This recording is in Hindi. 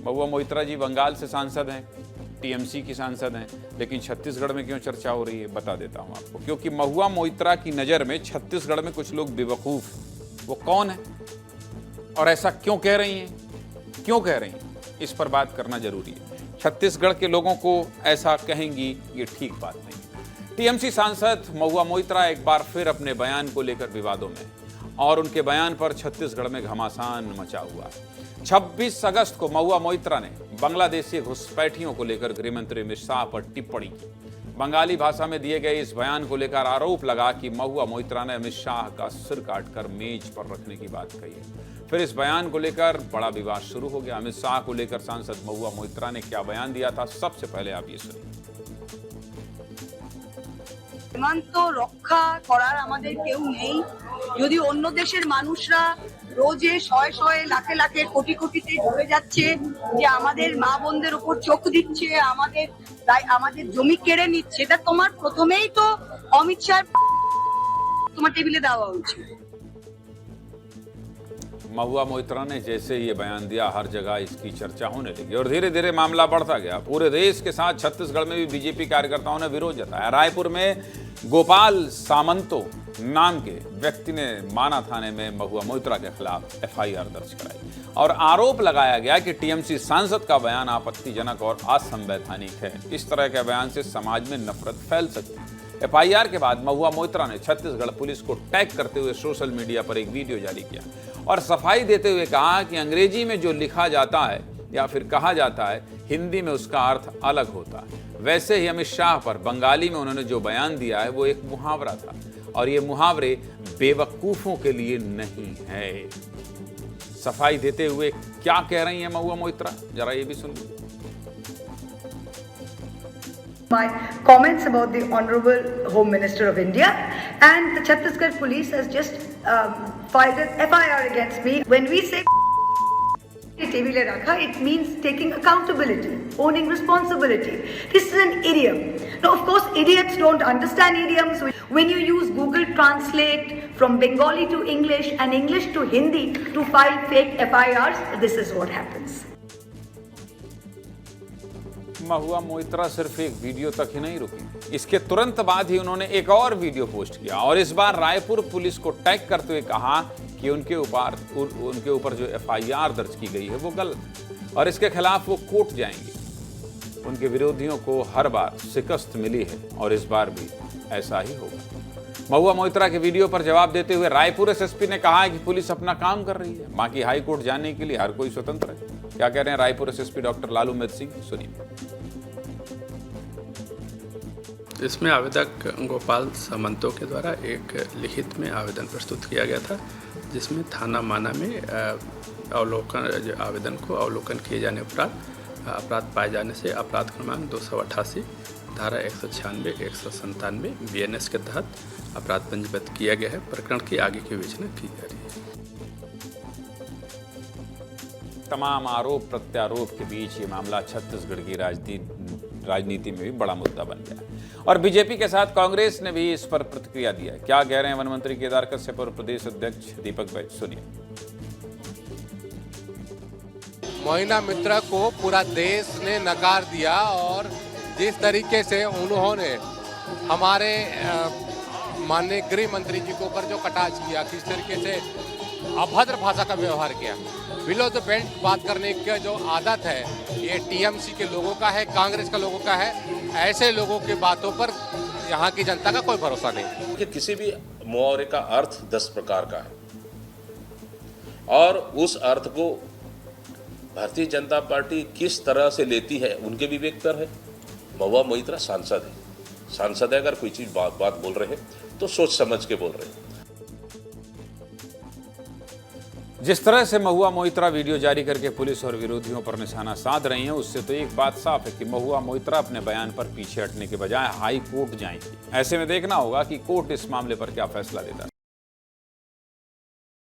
महुआ मोइत्रा जी बंगाल से सांसद हैं, टीएमसी की सांसद हैं, लेकिन छत्तीसगढ़ में क्यों चर्चा हो रही है बता देता हूं आपको। क्योंकि महुआ मोइत्रा की नज़र में छत्तीसगढ़ में कुछ लोग बेवकूफ़, वो कौन है और ऐसा क्यों कह रही हैं, इस पर बात करना जरूरी है। छत्तीसगढ़ के लोगों को ऐसा कहेंगी ये ठीक बात नहीं। टीएमसी सांसद महुआ मोइत्रा एक बार फिर अपने बयान को लेकर विवादों में और उनके बयान पर छत्तीसगढ़ में घमासान मचा हुआ है। 26 अगस्त को महुआ मोइत्रा ने बांग्लादेशी घुसपैठियों को लेकर गृहमंत्री अमित शाह पर टिप्पणी की। बंगाली भाषा में दिए गए इस बयान को लेकर आरोप लगा कि महुआ मोइत्रा ने अमित शाह का सिर काटकर मेज पर रखने की बात कही है। फिर इस बयान को लेकर बड़ा विवाद शुरू हो गया। अमित शाह को लेकर सांसद महुआ मोइत्रा ने क्या बयान दिया था, सबसे पहले आप ये सुनिए। সীমান্ত রক্ষা করার আমাদের কেউ নেই। যদি অন্য দেশের মানুষরা রোজে শয়ে শয়ে লাখে লাখে কোটি কোটিতে ঢুকে যাচ্ছে, যে আমাদের মা বোনদের উপর চোখ দিচ্ছে, আমাদের জমি কেড়ে নিচ্ছে, এটা তোমার প্রথমেই তো অমিত শাহ তোমার টেবিলে দেওয়া উচিত। महुआ मोइत्रा ने जैसे ये बयान दिया, हर जगह इसकी चर्चा होने लगी और धीरे धीरे मामला बढ़ता गया। पूरे देश के साथ छत्तीसगढ़ में भी बीजेपी कार्यकर्ताओं ने विरोध जताया। रायपुर में गोपाल सामंतो नाम के व्यक्ति ने माना थाने में महुआ मोइत्रा के खिलाफ एफआईआर दर्ज कराई और आरोप लगाया गया कि टीएमसी सांसद का बयान आपत्तिजनक और असंवैधानिक है। इस तरह के बयान से समाज में नफरत फैल सकती है। एफआईआर के बाद महुआ मोइत्रा ने छत्तीसगढ़ पुलिस को टैग करते हुए सोशल मीडिया पर एक वीडियो जारी किया और सफाई देते हुए कहा कि अंग्रेजी में जो लिखा जाता है या फिर कहा जाता है, हिंदी में उसका अर्थ अलग होता है। वैसे ही अमित शाह पर बंगाली में उन्होंने जो बयान दिया है वो एक मुहावरा था और ये मुहावरे बेवकूफ़ों के लिए नहीं है। सफाई देते हुए क्या कह रही हैं महुआ मोइत्रा, जरा ये भी सुन लीजिए। My comments about the Honorable Home Minister of India, and the Chhattisgarh Police has just filed an FIR against me. When we say table rakha, it means taking accountability, owning responsibility. This is an idiom. Now, of course, idiots don't understand idioms. When you use Google Translate from Bengali to English and English to Hindi to file fake FIRs, this is what happens. Mahua Moitra सिर्फ एक वीडियो तक ही नहीं रुकी, इसके तुरंत बाद ही उन्होंने एक और वीडियो पोस्ट किया और इस बार रायपुर पुलिस को टैग करते हुए कहा कि उनके ऊपर जो एफआईआर दर्ज की गई है वो गलत है और इसके खिलाफ वो कोर्ट जाएंगे। उनके विरोधियों को हर बार शिकस्त मिली है और इस बार भी ऐसा ही होगा। महुआ मोइत्रा के वीडियो पर जवाब देते हुए रायपुर एसएसपी ने कहा है कि पुलिस अपना काम कर रही है, बाकी हाई कोर्ट जाने के लिए हर कोई स्वतंत्र है। क्या कह रहे हैं रायपुर एसएसपी डॉक्टर लालू मेद सिंह, सुनिए। इसमें आवेदक गोपाल सामंतो के द्वारा एक लिखित में आवेदन प्रस्तुत किया गया था, जिसमें थाना माना में आवेदन को अवलोकन किए जाने उपरांत अपराध पाए जाने से अपराध क्रमांक 288 धारा 196 197 बीएनएस के तहत अपराध पंजीबद्ध किया गया है। प्रकरण की आगे की विवेचना की जा रही है। तमाम आरोप प्रत्यारोप के बीच ये मामला छत्तीसगढ़ की राजनीति में भी बड़ा मुद्दा बन गया और बीजेपी के साथ कांग्रेस ने भी इस पर प्रतिक्रिया दिया है। क्या कह रहे हैं वन मंत्री केदार कश्यप और प्रदेश अध्यक्ष दीपक बैज, सुनिए। मोइना मित्रा को पूरा देश ने नकार दिया और जिस तरीके से उन्होंने हमारे माननीय गृह मंत्री जी के ऊपर जो कटाक्ष किया, किस तरीके से अभद्र भाषा का व्यवहार किया, बिलो द बेल्ट बात करने की जो आदत है ये टीएमसी के लोगों का है, कांग्रेस का लोगों का है। ऐसे लोगों की बातों पर यहाँ की जनता का कोई भरोसा नहीं। कि किसी भी मुहावरे का अर्थ 10 प्रकार का है और उस अर्थ को भारतीय जनता पार्टी किस तरह से लेती है उनके विवेक पर है। महुआ मोइत्रा सांसद है, अगर कोई चीज बात बोल रहे हैं तो सोच समझ के बोल रहे हैं। जिस तरह से महुआ मोइत्रा वीडियो जारी करके पुलिस और विरोधियों पर निशाना साध रही हैं, उससे तो एक बात साफ है कि महुआ मोइत्रा अपने बयान पर पीछे हटने के बजाय हाई कोर्ट जाएंगी। ऐसे में देखना होगा कि कोर्ट इस मामले पर क्या फैसला देता है।